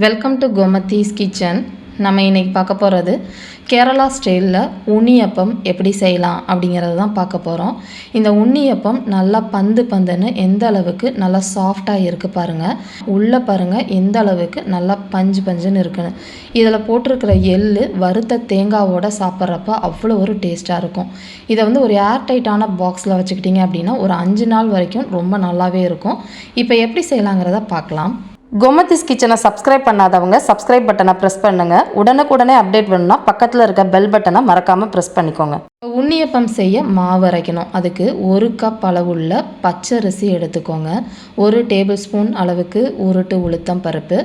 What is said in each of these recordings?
Welcome to Gomathi's kitchen. நம்ம இன்றைக்கி பார்க்க போகிறது கேரளா ஸ்டைலில் உன்னியப்பம் எப்படி செய்யலாம் அப்படிங்கிறது தான் பார்க்க போகிறோம். இந்த உன்னியப்பம் நல்லா பந்துன்னு எந்த அளவுக்கு நல்லா சாஃப்டாக இருக்குது பாருங்கள். உள்ளே பாருங்கள் எந்த அளவுக்கு நல்லா பஞ்சுன்னு இருக்குன்னு. இதில் போட்டிருக்கிற எள்ளு வறுத்த தேங்காவோட சாப்பிட்றப்ப அவ்வளோ ஒரு டேஸ்ட்டாக இருக்கும். இதை ஒரு ஏர்டைட்டான பாக்ஸில் வச்சுக்கிட்டிங்க அப்படின்னா ஒரு 5 நாள் வரைக்கும் ரொம்ப நல்லாவே இருக்கும். இப்போ எப்படி செய்யலாங்கிறத பார்க்கலாம். கோமதிஸ் கிச்சனை சப்ஸ்கிரைப் பண்ணாதவங்க சப்ஸ்கிரைப் பட்டனை ப்ரெஸ் பண்ணுங்கள். உடனுக்குடனே அப்டேட் பண்ணணும்னா பக்கத்தில் இருக்க பெல் பட்டனை மறக்காமல் ப்ரெஸ் பண்ணிக்கோங்க. உன்னியப்பம் செய்ய மாவு அரைக்கணும். அதுக்கு 1 கப் அளவுள்ள பச்சரிசி எடுத்துக்கோங்க. 1 டேபிள் ஸ்பூன் அளவுக்கு உருட்டு உளுத்தம் பருப்பு,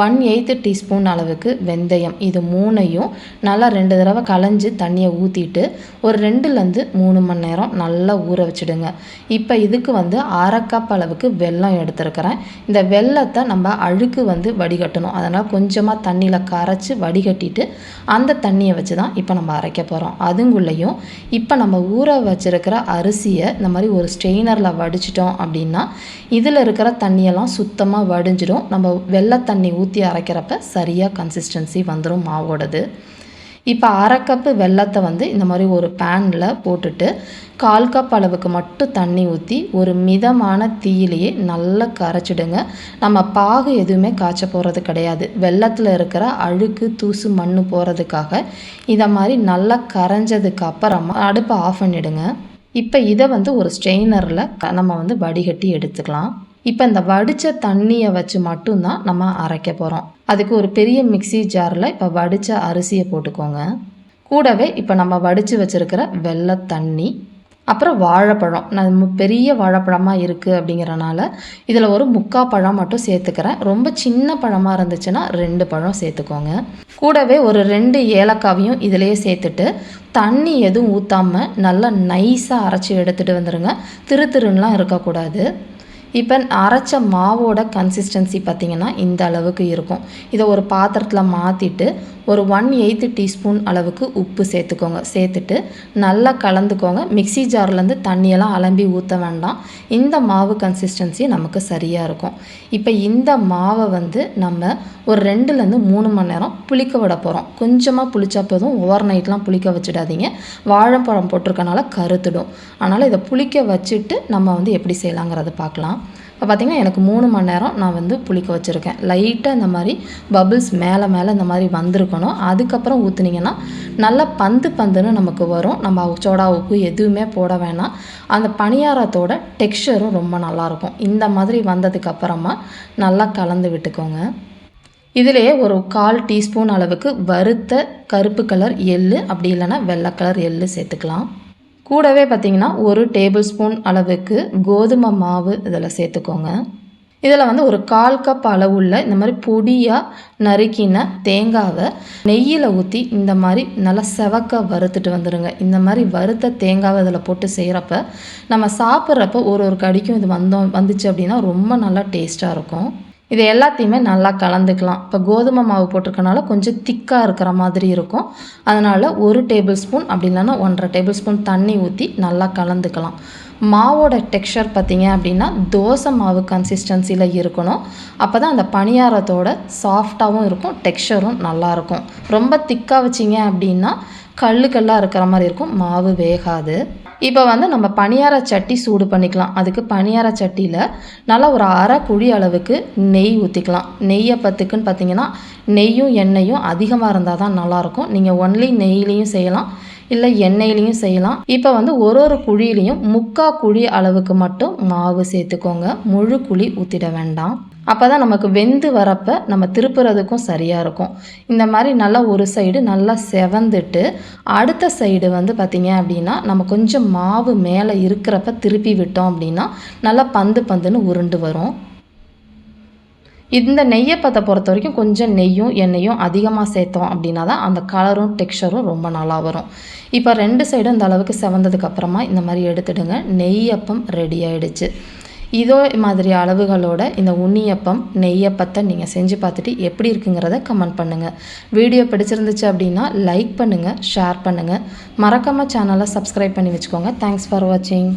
1/8 டீஸ்பூன் அளவுக்கு வெந்தயம். இது 3ஐயும் நல்லா 2 தடவை களைஞ்சி தண்ணியை ஊற்றிட்டு ஒரு 2லேருந்து 3 மணி நேரம் நல்லா ஊற வச்சுடுங்க. இப்போ இதுக்கு 1/2 கப் அளவுக்கு வெல்லம் எடுத்துருக்கிறேன். இந்த வெல்லத்தை நம்ம அழுக்கு வடிகட்டணும். அதனால் கொஞ்சமாக தண்ணியில் கரைச்சி வடிகட்டிட்டு அந்த தண்ணியை வச்சு தான் இப்போ நம்ம அரைக்க போகிறோம். அதுங்குள்ளேயும் இப்போ நம்ம ஊற வச்சுருக்கிற அரிசியை இந்த மாதிரி ஒரு ஸ்ட்ரெயினரில் வடிச்சிட்டோம் அப்படின்னா இதில் இருக்கிற தண்ணியெல்லாம் சுத்தமாக வடிஞ்சிடும். நம்ம வெள்ளை தண்ணி ஊற்றி அரைக்கிறப்ப சரியாக கன்சிஸ்டன்சி வந்துடும் மாவோடது. இப்போ 1/2 கப்பு வெல்லத்தை இந்த மாதிரி ஒரு பேனில் போட்டுட்டு 1/4 கப் அளவுக்கு மட்டும் தண்ணி ஊற்றி ஒரு மிதமான தீயிலேயே நல்லா கரைச்சிடுங்க. நம்ம பாகு எதுவுமே காய்ச்ச போகிறது கிடையாது. வெல்லத்தில் இருக்கிற அழுக்கு தூசு மண் போகிறதுக்காக இதை மாதிரி நல்லா கரைஞ்சதுக்கு அப்புறமா அடுப்பை ஆஃப் பண்ணிவிடுங்க. இப்போ இதை ஒரு ஸ்ட்ரெயினரில் நம்ம வடிகட்டி எடுத்துக்கலாம். இப்போ இந்த வடித்த தண்ணியை வச்சு மட்டும்தான் நம்ம அரைக்க போகிறோம். அதுக்கு ஒரு பெரிய மிக்ஸி ஜாரில் இப்போ வடித்த அரிசியை போட்டுக்கோங்க. கூடவே இப்போ நம்ம வடித்து வச்சுருக்கிற வெள்ளை தண்ணி, அப்புறம் வாழைப்பழம். நான் பெரிய வாழைப்பழமாக இருக்குது அப்படிங்கிறனால இதில் ஒரு 3/4 பழம் மட்டும் சேர்த்துக்கிறேன். ரொம்ப சின்ன பழமாக இருந்துச்சுன்னா 2 பழம் சேர்த்துக்கோங்க. கூடவே ஒரு 2 ஏலக்காவையும் இதிலேயே சேர்த்துட்டு தண்ணி எதுவும் ஊற்றாமல் நல்லா நைஸாக அரைச்சி எடுத்துகிட்டு வந்துடுங்க. திருன்னுலாம் இருக்கக்கூடாது. இப்போ அரைச்ச மாவோட கன்சிஸ்டன்சி பார்த்திங்கன்னா இந்த அளவுக்கு இருக்கும். இதை ஒரு பாத்திரத்தில் மாற்றிட்டு ஒரு 1/8 டீஸ்பூன் அளவுக்கு உப்பு சேர்த்துக்கோங்க. சேர்த்துட்டு நல்லா கலந்துக்கோங்க. மிக்ஸி ஜார்லேருந்து தண்ணியெல்லாம் அலம்பி ஊற்ற வேண்டாம். இந்த மாவு கன்சிஸ்டன்சி நமக்கு சரியாக இருக்கும். இப்போ இந்த மாவை நம்ம ஒரு 2லேருந்து 3 மணி நேரம் புளிக்க விட போகிறோம். கொஞ்சமாக புளிச்சா போதும், ஓவர் நைட்லாம் புளிக்க வச்சிடாதீங்க. வாழைப்பழம் போட்டிருக்கனால கருத்துடும். அதனால் இதை புளிக்க வச்சுட்டு நம்ம எப்படி செய்யலாங்கிறத பார்க்கலாம். இப்போ பார்த்திங்கன்னா எனக்கு 3 மணி நேரம் நான் புளிக்க வச்சுருக்கேன். லைட்டாக இந்த மாதிரி பபிள்ஸ் மேலே இந்த மாதிரி வந்திருக்கணும். அதுக்கப்புறம் ஊற்றுனீங்கன்னா நல்லா பந்துன்னு நமக்கு வரும். நம்ம சோடா உப்பு எதுவுமே போட வேணாம். அந்த பணியாரத்தோட டெக்ஸ்சரும் ரொம்ப நல்லாயிருக்கும். இந்த மாதிரி வந்ததுக்கப்புறமா நல்லா கலந்து விட்டுக்கோங்க. இதிலேயே ஒரு 1/4 டீஸ்பூன் அளவுக்கு வறுத்த கருப்பு கலர் எள்ளு, அப்படி இல்லைன்னா வெள்ளை கலர் எள்ளு சேர்த்துக்கலாம். கூடவே பார்த்திங்கன்னா 1 டேபிள் ஸ்பூன் அளவுக்கு கோதுமை மாவு இதில் சேர்த்துக்கோங்க. இதில் ஒரு 1/4 கப் அளவுள்ள இந்த மாதிரி பொடியாக நறுக்கின தேங்காவை நெய்யில் ஊற்றி இந்த மாதிரி நல்லா செவக்க வறுத்துட்டு வந்துடுங்க. இந்த மாதிரி வறுத்த தேங்காவை இதில் போட்டு செய்கிறப்ப நம்ம சாப்பிட்றப்ப ஒரு கடிக்கும் இது வந்துச்சு அப்படின்னா ரொம்ப நல்லா டேஸ்ட்டாக இருக்கும். இது எல்லாத்தையுமே நல்லா கலந்துக்கலாம். இப்போ கோதுமை மாவு போட்டிருக்கனால கொஞ்சம் திக்காக இருக்கிற மாதிரி இருக்கும். அதனால் 1 டேபிள் ஸ்பூன் அப்படி இல்லைன்னா 1/2 டேபிள் ஸ்பூன் தண்ணி ஊற்றி நல்லா கலந்துக்கலாம். மாவோட டெக்ஸ்சர் பார்த்திங்க அப்படின்னா தோசை மாவு கன்சிஸ்டன்சியில் இருக்கணும். அப்போ தான் அந்த பணியாரத்தோட சாஃப்டாகவும் இருக்கும், டெக்ஸ்சரும் நல்லாயிருக்கும். ரொம்ப திக்காக வச்சிங்க அப்படின்னா கல்லாக இருக்கிற மாதிரி இருக்கும், மாவு வேகாது. இப்போ நம்ம பணியார சட்டி சூடு பண்ணிக்கலாம். அதுக்கு பணியார சட்டியில் நல்லா ஒரு 1/2 குழி அளவுக்கு நெய் ஊற்றிக்கலாம். நெய்யப்பத்துக்குன்னு பார்த்திங்கன்னா நெய்யும் எண்ணெயும் அதிகமாக இருந்தால் தான் நல்லாயிருக்கும். நீங்கள் ஒன்லி நெய்லேயும் செய்யலாம், இல்லை எண்ணெயிலையும் செய்யலாம். இப்போ ஒரு குழியிலையும் 3/4 குழி அளவுக்கு மட்டும் மாவு சேர்த்துக்கோங்க. முழு குழி ஊற்றிட வேண்டாம். அப்போ தான் நமக்கு வெந்து வரப்போ நம்ம திருப்புறதுக்கும் சரியாக இருக்கும். இந்த மாதிரி நல்லா ஒரு சைடு நல்லா செவந்துட்டு அடுத்த சைடு பார்த்திங்க அப்படின்னா நம்ம கொஞ்சம் மாவு மேலே இருக்கிறப்ப திருப்பி விட்டோம் அப்படின்னா நல்லா பந்துன்னு உருண்டு வரும். இந்த நெய்யப்பத்தை பொறுத்த வரைக்கும் கொஞ்சம் நெய்யும் எண்ணெயும் அதிகமாக சேர்த்தோம் அப்படின்னா தான் அந்த கலரும் டெக்ஸ்சரும் ரொம்ப நல்லா வரும். இப்போ 2 சைடும் இந்த அளவுக்கு செவந்ததுக்கப்புறமா இந்த மாதிரி எடுத்துடுங்க. நெய்யப்பம் ரெடி ஆகிடுச்சு. இதோ மாதிரி அளவுகளோட இந்த உன்னியப்பம் நெய்யப்பத்தை நீங்கள் செஞ்சு பார்த்துட்டு எப்படி இருக்குங்கிறத கமெண்ட் பண்ணுங்கள். வீடியோ பிடிச்சிருந்துச்சு அப்படின்னா லைக் பண்ணுங்கள், ஷேர் பண்ணுங்கள். மறக்காமல் சேனலை சப்ஸ்கிரைப் பண்ணி வச்சுக்கோங்க. தேங்க்ஸ் ஃபார் வாட்சிங்.